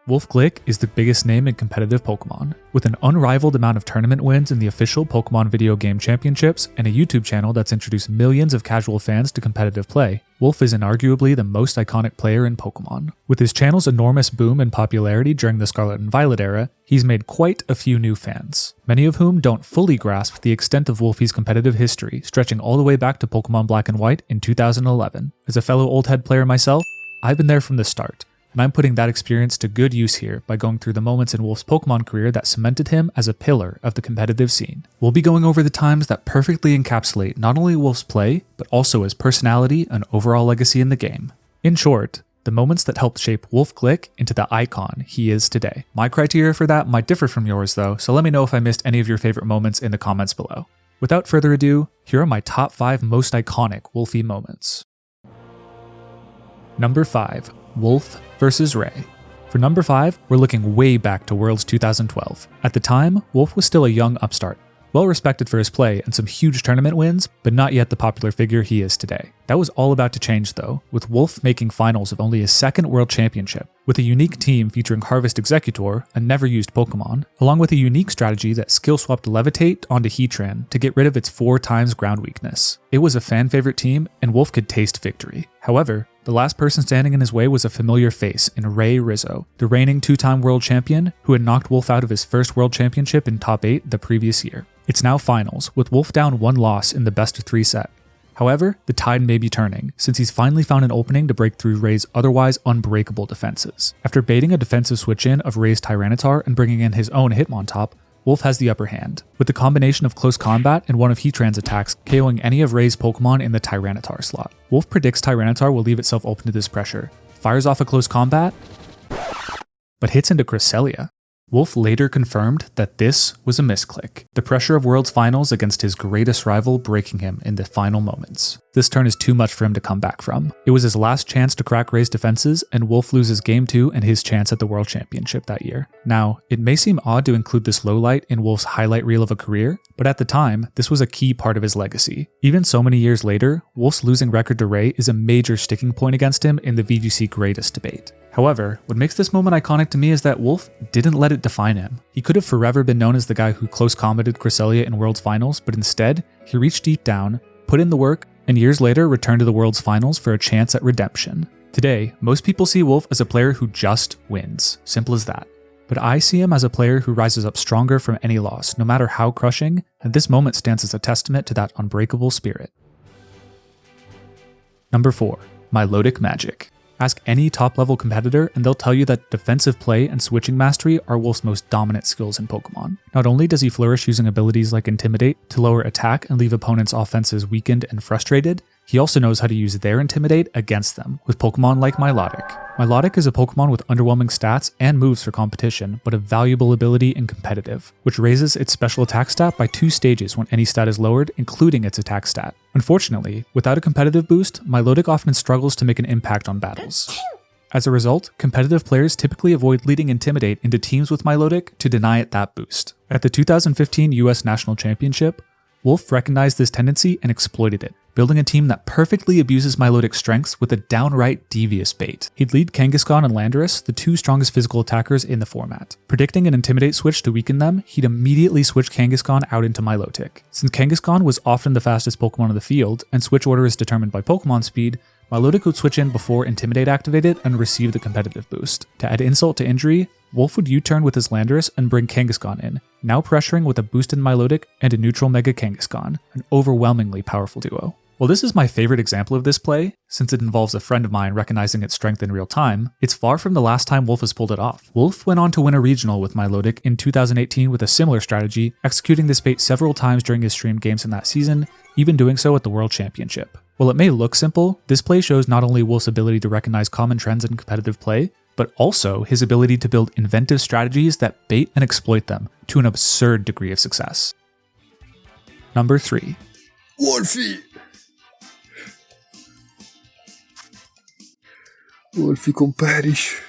Wolfe Glick is the biggest name in competitive Pokemon. With an unrivaled amount of tournament wins in the official Pokemon video game championships and a YouTube channel that's introduced millions of casual fans to competitive play, Wolfe is inarguably the most iconic player in Pokemon. With his channel's enormous boom in popularity during the Scarlet and Violet era, he's made quite a few new fans, many of whom don't fully grasp the extent of Wolfey's competitive history, stretching all the way back to Pokemon Black and White in 2011. As a fellow oldhead player myself, I've been there from the start, and I'm putting that experience to good use here by going through the moments in Wolfe's Pokemon career that cemented him as a pillar of the competitive scene. We'll be going over the times that perfectly encapsulate not only Wolfe's play, but also his personality and overall legacy in the game. In short, the moments that helped shape Wolfe Glick into the icon he is today. My criteria for that might differ from yours though, so let me know if I missed any of your favorite moments in the comments below. Without further ado, here are my top 5 most iconic Wolfey moments. Number 5. Wolfe vs. Ray. For number 5, we're looking way back to Worlds 2012. At the time, Wolfe was still a young upstart, well respected for his play and some huge tournament wins, but not yet the popular figure he is today. That was all about to change though, with Wolfe making finals of only his second World Championship, with a unique team featuring Harvest Executor, a never-used Pokemon, along with a unique strategy that skill-swapped Levitate onto Heatran to get rid of its 4x ground weakness. It was a fan-favorite team, and Wolfe could taste victory. However, the last person standing in his way was a familiar face in Ray Rizzo, the reigning 2-time world champion who had knocked Wolfe out of his first world championship in top 8 the previous year. It's now finals, with Wolfe down 1 loss in the best of 3 set. However, the tide may be turning, since he's finally found an opening to break through Ray's otherwise unbreakable defenses. After baiting a defensive switch-in of Ray's Tyranitar and bringing in his own Hitmontop, Wolfe has the upper hand, with the combination of close combat and one of Heatran's attacks KOing any of Ray's Pokemon in the Tyranitar slot. Wolfe predicts Tyranitar will leave itself open to this pressure, fires off a close combat, but hits into Cresselia. Wolfe later confirmed that this was a misclick, the pressure of Worlds Finals against his greatest rival breaking him in the final moments. This turn is too much for him to come back from. It was his last chance to crack Ray's defenses, and Wolfe loses Game 2 and his chance at the World Championship that year. Now, it may seem odd to include this lowlight in Wolfe's highlight reel of a career, but at the time, this was a key part of his legacy. Even so many years later, Wolfe's losing record to Ray is a major sticking point against him in the VGC greatest debate. However, what makes this moment iconic to me is that Wolfe didn't let it define him. He could have forever been known as the guy who close combated Cresselia in Worlds Finals, but instead, he reached deep down, put in the work, and years later returned to the Worlds Finals for a chance at redemption. Today, most people see Wolfe as a player who just wins, simple as that. But I see him as a player who rises up stronger from any loss, no matter how crushing, and this moment stands as a testament to that unbreakable spirit. Number 4. Milotic Magic. Ask any top-level competitor and they'll tell you that defensive play and switching mastery are Wolfe's most dominant skills in Pokemon. Not only does he flourish using abilities like Intimidate to lower attack and leave opponents' offenses weakened and frustrated, he also knows how to use their Intimidate against them, with Pokemon like Milotic. Milotic is a Pokemon with underwhelming stats and moves for competition, but a valuable ability in competitive, which raises its special attack stat by 2 stages when any stat is lowered, including its attack stat. Unfortunately, without a competitive boost, Milotic often struggles to make an impact on battles. As a result, competitive players typically avoid leading Intimidate into teams with Milotic to deny it that boost. At the 2015 US National Championship, Wolfe recognized this tendency and exploited it, building a team that perfectly abuses Milotic's strengths with a downright devious bait. He'd lead Kangaskhan and Landorus, the 2 strongest physical attackers in the format. Predicting an Intimidate switch to weaken them, he'd immediately switch Kangaskhan out into Milotic. Since Kangaskhan was often the fastest Pokemon on the field, and switch order is determined by Pokemon speed, Milotic would switch in before Intimidate activated and receive the competitive boost. To add insult to injury, Wolfe would U-turn with his Landorus and bring Kangaskhan in, now pressuring with a boosted Milotic and a neutral Mega Kangaskhan, an overwhelmingly powerful duo. While this is my favorite example of this play, since it involves a friend of mine recognizing its strength in real time, it's far from the last time Wolfe has pulled it off. Wolfe went on to win a regional with Milotic in 2018 with a similar strategy, executing this bait several times during his streamed games in that season, even doing so at the World Championship. While it may look simple, this play shows not only Wolfe's ability to recognize common trends in competitive play, but also his ability to build inventive strategies that bait and exploit them to an absurd degree of success. Number 3. Wolfey! Wolfey comparish.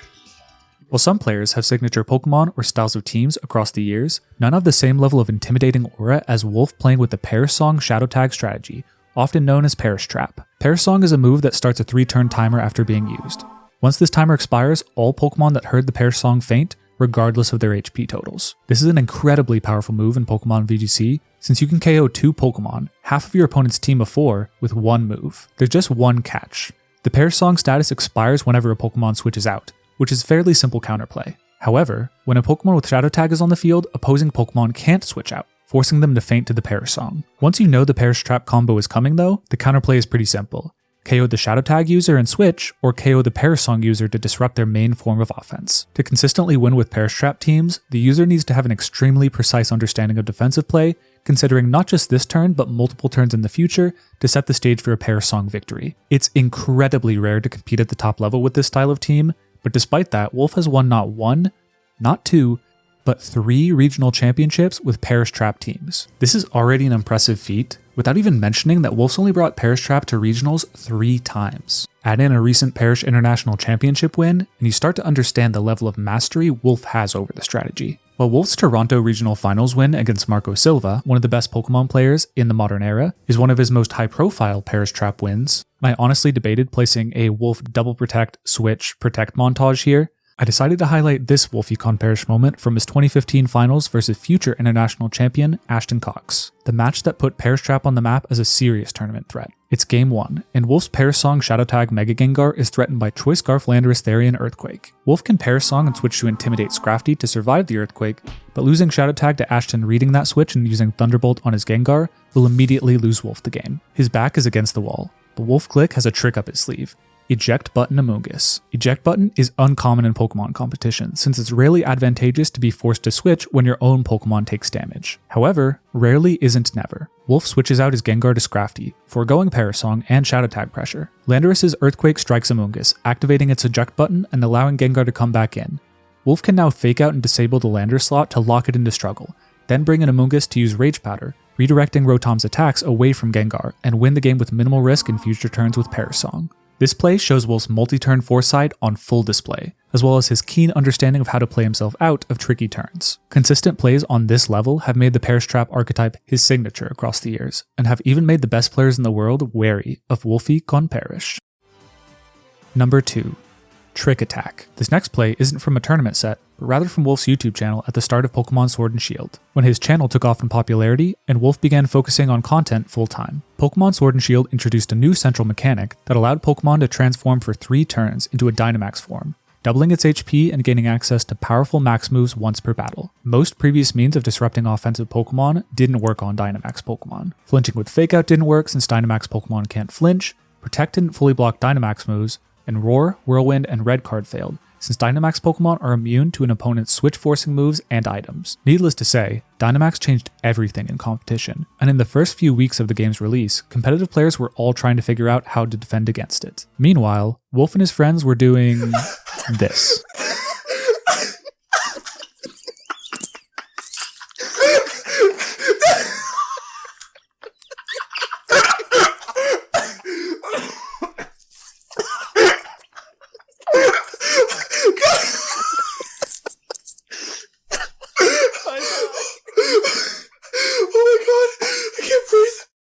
While some players have signature Pokemon or styles of teams across the years, none have the same level of intimidating aura as Wolfe playing with the Perish Song Shadow Tag strategy, often known as Perish Trap. Perish Song is a move that starts a 3-turn timer after being used. Once this timer expires, all Pokemon that heard the Perish song faint, regardless of their HP totals. This is an incredibly powerful move in Pokémon VGC, since you can KO 2 Pokemon, half of your opponent's team of 4, with one move. There's just one catch. The Perish song status expires whenever a Pokemon switches out, which is fairly simple counterplay. However, when a Pokemon with Shadow Tag is on the field, opposing Pokemon can't switch out, forcing them to faint to the Perish song. Once you know the Perish Trap combo is coming though, the counterplay is pretty simple. KO the Shadow Tag user and switch, or KO the Perish Song user to disrupt their main form of offense. To consistently win with Perish Trap teams, the user needs to have an extremely precise understanding of defensive play, considering not just this turn but multiple turns in the future to set the stage for a Perish Song victory. It's incredibly rare to compete at the top level with this style of team, but despite that, Wolfe has won not 1, not 2, but 3 regional championships with Perish Trap teams. This is already an impressive feat, without even mentioning that Wolfe's only brought Perish Trap to regionals 3 times. Add in a recent Perish International Championship win, and you start to understand the level of mastery Wolfe has over the strategy. While Wolfe's Toronto Regional Finals win against Marco Silva, one of the best Pokemon players in the modern era, is one of his most high-profile Perish Trap wins, and I honestly debated placing a Wolfe Double Protect, Switch, Protect montage here, I decided to highlight this WolfeyCon Perish moment from his 2015 finals versus future international champion Ashton Cox, the match that put Perish Trap on the map as a serious tournament threat. It's Game 1, and Wolfe's Perish Song Shadow Tag Mega Gengar is threatened by Choice Scarf Landorus Therian Earthquake. Wolfe can Perish Song and switch to Intimidate Scrafty to survive the Earthquake, but losing Shadow Tag to Ashton reading that switch and using Thunderbolt on his Gengar will immediately lose Wolfe the game. His back is against the wall, but Wolfe Glick has a trick up his sleeve. Eject Button Amoonguss. Eject Button is uncommon in Pokemon competition, since it's rarely advantageous to be forced to switch when your own Pokemon takes damage. However, rarely isn't never. Wolfe switches out his Gengar to Scrafty, foregoing Perish Song and Shadow Tag pressure. Landorus' Earthquake strikes Amoonguss, activating its Eject Button and allowing Gengar to come back in. Wolfe can now fake out and disable the Landorus slot to lock it into Struggle, then bring in Amoonguss to use Rage Powder, redirecting Rotom's attacks away from Gengar, and win the game with minimal risk in future turns with Perish Song. This play shows Wolfe's multi-turn foresight on full display, as well as his keen understanding of how to play himself out of tricky turns. Consistent plays on this level have made the Perish Trap archetype his signature across the years, and have even made the best players in the world wary of WolfeyCon Perish. Number 2. Trick Attack. This next play isn't from a tournament set, but rather from Wolfe's YouTube channel at the start of Pokemon Sword and Shield, when his channel took off in popularity and Wolfe began focusing on content full-time. Pokemon Sword and Shield introduced a new central mechanic that allowed Pokemon to transform for 3 turns into a Dynamax form, doubling its HP and gaining access to powerful max moves once per battle. Most previous means of disrupting offensive Pokemon didn't work on Dynamax Pokemon. Flinching with Fake Out didn't work since Dynamax Pokemon can't flinch, Protect didn't fully block Dynamax moves, and Roar, Whirlwind, and Red Card failed, since Dynamax Pokemon are immune to an opponent's switch-forcing moves and items. Needless to say, Dynamax changed everything in competition, and in the first few weeks of the game's release, competitive players were all trying to figure out how to defend against it. Meanwhile, Wolfe and his friends were doing this.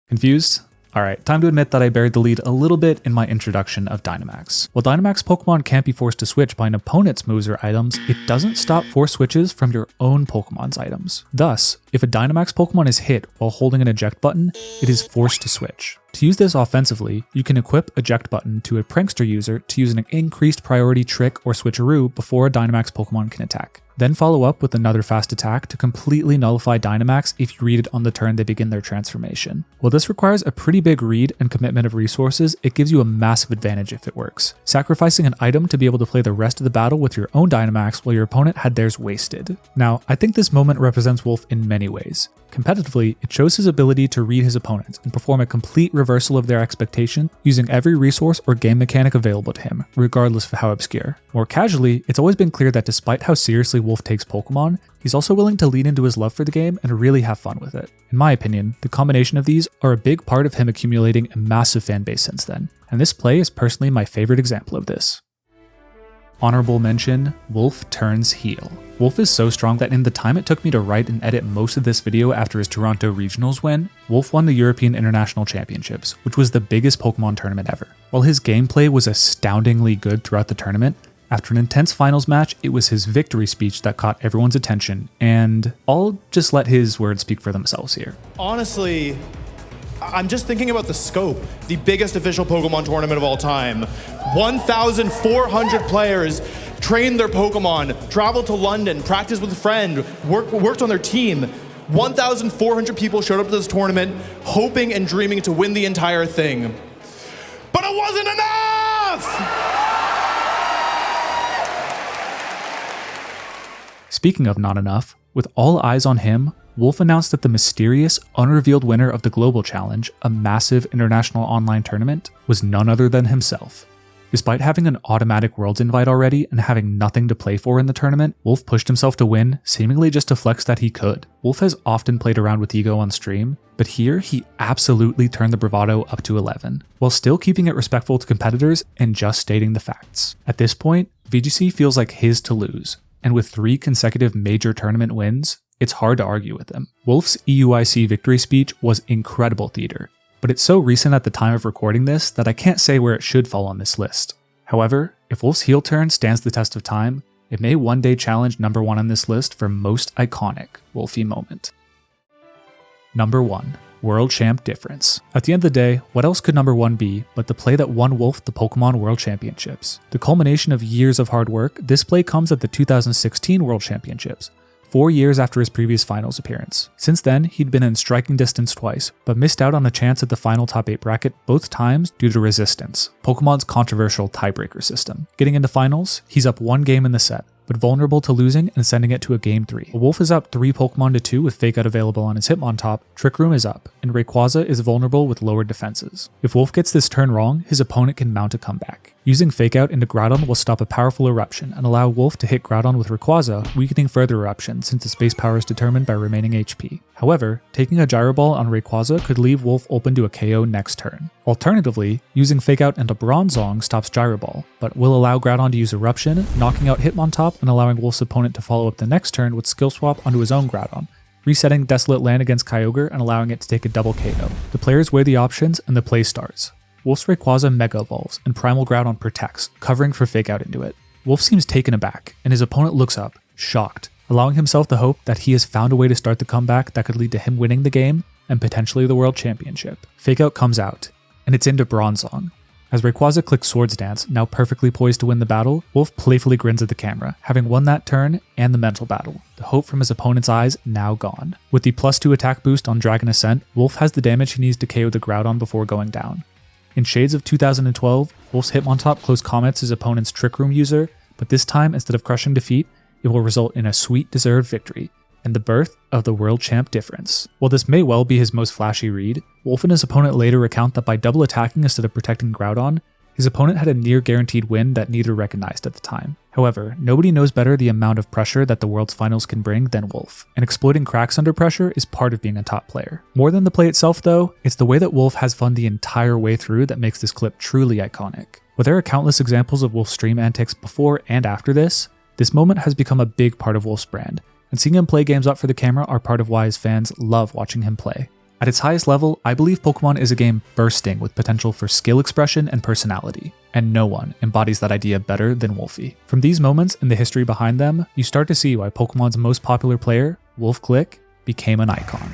Confused? Alright, time to admit that I buried the lead a little bit in my introduction of Dynamax. While Dynamax Pokemon can't be forced to switch by an opponent's moves or items, it doesn't stop force switches from your own Pokemon's items. Thus, if a Dynamax Pokemon is hit while holding an eject button, it is forced to switch. To use this offensively, you can equip eject button to a prankster user to use an increased priority trick or switcheroo before a Dynamax Pokemon can attack. Then follow up with another fast attack to completely nullify Dynamax if you read it on the turn they begin their transformation. While this requires a pretty big read and commitment of resources, it gives you a massive advantage if it works, sacrificing an item to be able to play the rest of the battle with your own Dynamax while your opponent had theirs wasted. Now, I think this moment represents Wolfe in many ways. Competitively, it shows his ability to read his opponents and perform a complete reversal of their expectation using every resource or game mechanic available to him, regardless of how obscure. More casually, it's always been clear that despite how seriously Wolfe takes Pokemon, he's also willing to lean into his love for the game and really have fun with it. In my opinion, the combination of these are a big part of him accumulating a massive fan base since then, and this play is personally my favorite example of this. Honorable mention, Wolfe turns heel. Wolfe is so strong that in the time it took me to write and edit most of this video after his Toronto Regionals win, Wolfe won the European International Championships, which was the biggest Pokemon tournament ever. While his gameplay was astoundingly good throughout the tournament, after an intense finals match, it was his victory speech that caught everyone's attention, and I'll just let his words speak for themselves here. Honestly, I'm just thinking about the scope. The biggest official Pokemon tournament of all time. 1,400 players trained their Pokemon, traveled to London, practiced with a friend, worked on their team. 1,400 people showed up to this tournament hoping and dreaming to win the entire thing. But it wasn't enough! Speaking of not enough, with all eyes on him, Wolfe announced that the mysterious, unrevealed winner of the Global Challenge, a massive international online tournament, was none other than himself. Despite having an automatic Worlds invite already and having nothing to play for in the tournament, Wolfe pushed himself to win, seemingly just to flex that he could. Wolfe has often played around with ego on stream, but here he absolutely turned the bravado up to 11, while still keeping it respectful to competitors and just stating the facts. At this point, VGC feels like his to lose, and with 3 consecutive major tournament wins, it's hard to argue with him. Wolfe's EUIC victory speech was incredible theater, but it's so recent at the time of recording this that I can't say where it should fall on this list. However, if Wolfe's heel turn stands the test of time, it may one day challenge number 1 on this list for most iconic Wolfey moment. Number 1. World Champ difference. At the end of the day, what else could number 1 be but the play that won Wolfe the Pokemon World Championships? The culmination of years of hard work, this play comes at the 2016 World Championships, 4 years after his previous finals appearance. Since then, he'd been in striking distance twice, but missed out on a chance at the final top 8 bracket both times due to resistance, Pokemon's controversial tiebreaker system. Getting into finals, he's up 1 game in the set, but vulnerable to losing and sending it to a Game 3. While Wolfe is up 3 Pokemon to 2 with Fake Out available on his Hitmontop, Trick Room is up, and Rayquaza is vulnerable with lowered defenses. If Wolfe gets this turn wrong, his opponent can mount a comeback. Using Fake Out into Groudon will stop a powerful Eruption and allow Wolfe to hit Groudon with Rayquaza, weakening further Eruption since its base power is determined by remaining HP. However, taking a Gyro Ball on Rayquaza could leave Wolfe open to a KO next turn. Alternatively, using Fake Out into Bronzong stops Gyro Ball, but will allow Groudon to use Eruption, knocking out Hitmontop and allowing Wolfe's opponent to follow up the next turn with Skill Swap onto his own Groudon, resetting Desolate Land against Kyogre and allowing it to take a double KO. The players weigh the options and the play starts. Wolfe's Rayquaza Mega Evolves and Primal Groudon protects, covering for Fake Out into it. Wolfe seems taken aback, and his opponent looks up, shocked, allowing himself the hope that he has found a way to start the comeback that could lead to him winning the game and potentially the World Championship. Fake Out comes out, and it's into Bronzong. As Rayquaza clicks Swords Dance, now perfectly poised to win the battle, Wolfe playfully grins at the camera, having won that turn and the mental battle, the hope from his opponent's eyes now gone. With the +2 attack boost on Dragon Ascent, Wolfe has the damage he needs to KO the Groudon before going down. In Shades of 2012, Wolfe's Hitmontop close comments his opponent's Trick Room user, but this time, instead of crushing defeat, it will result in a sweet deserved victory, and the birth of the World Champ difference. While this may well be his most flashy read, Wolfe and his opponent later recount that by double attacking instead of protecting Groudon, his opponent had a near guaranteed win that neither recognized at the time. However, nobody knows better the amount of pressure that the World's Finals can bring than Wolfe, and exploiting cracks under pressure is part of being a top player. More than the play itself though, it's the way that Wolfe has fun the entire way through that makes this clip truly iconic. While there are countless examples of Wolfe's stream antics before and after this moment has become a big part of Wolfe's brand, and seeing him play games up for the camera are part of why his fans love watching him play. At its highest level, I believe Pokemon is a game bursting with potential for skill expression and personality, and no one embodies that idea better than Wolfey. From these moments and the history behind them, you start to see why Pokemon's most popular player, Wolfe Glick, became an icon.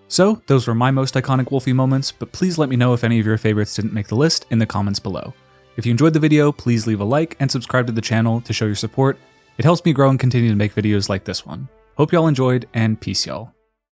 So, those were my most iconic Wolfey moments, but please let me know if any of your favorites didn't make the list in the comments below. If you enjoyed the video, please leave a like and subscribe to the channel to show your support. It helps me grow and continue to make videos like this one. Hope y'all enjoyed, and peace y'all.